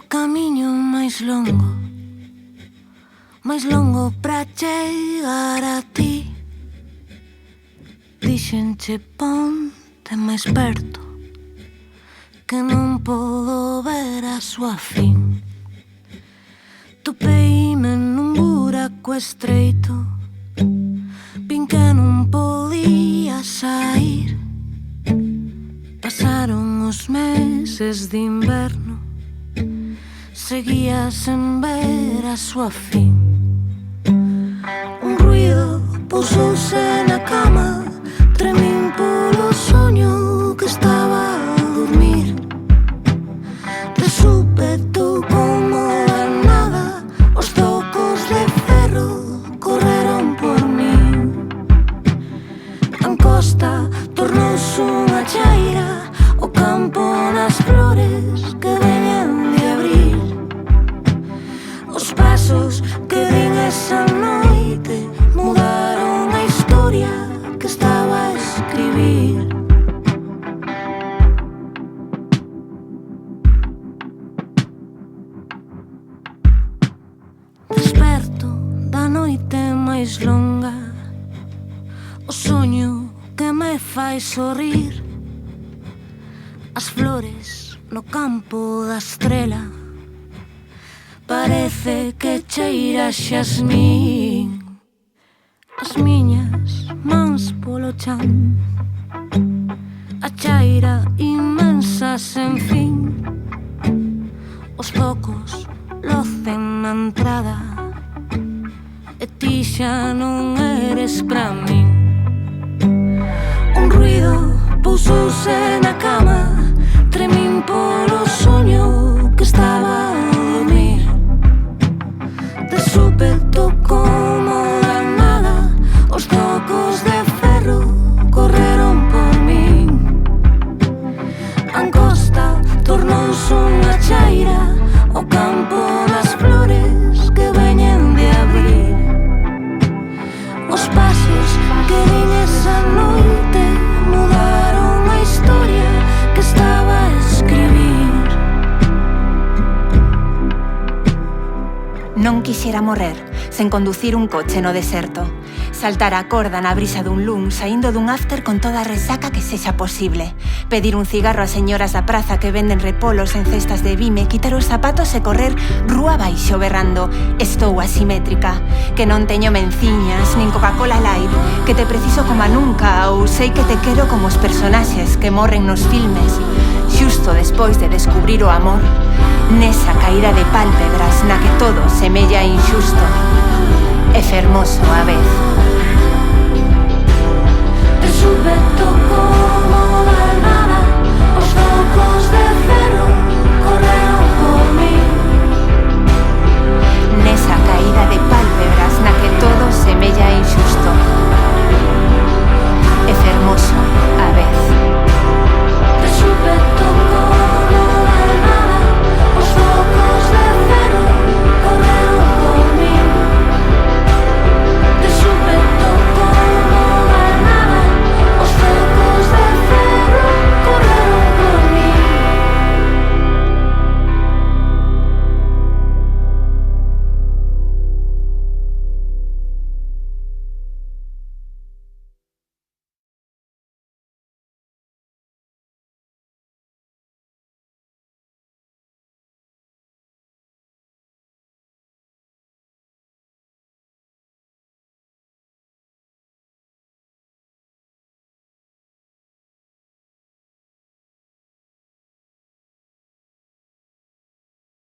camiño máis longo pra chegar a ti. Dixenche ponte máis perto, que non podo ver a súa fin. Topeime nun buraco estreito, vin que non podía sair. Pasaron os meses de inverno, seguía sen ver a súa fin. Un ruido pusouse na cama, tremín polo soño que estaba a dormir. De súpeto como a nada, os tocos de ferro correron por min. A encosta tornouse unha chaira, o campo nas flores que veñen de abril. Os pasos que din esa noite mudaron a historia que estaba a escribir. Desperto da noite máis longa, o soño que me fai sorrir. As flores no campo da estrela, parece que cheira xasmín. As miñas mans polo chan, a chaira inmensa sen fin. Os tocos locen na entrada, e ti xa non eres pra min. Un ruido pusouse na cama, tremín polo soño que estaba a dormir. De súpeto como a nada, os tocos de ferro correron por min. A encosta tornouse unha chaira, o campo das flores que veñen de abril. Os pasos que din esa noite mudaron a historia que estaba a escribir. Non quixera morrer sen conducir un coche no deserto, saltar a corda na brisa dun lun saindo dun after con toda a resaca que sexa posible, pedir un cigarro ás señoras da praza que venden repolos en cestas de vime, quitar os zapatos e correr rúa baixo berrando estou asimétrica, que non teño menciñas nin Coca-Cola Light, que te preciso como a nunca ou sei que te quero como os personaxes que morren nos filmes, xusto despois de descubrir o amor, nesa caída de pálpebras na que todo semella injusto e fermoso a vez. De súpeto como da nada, os tocos de ferro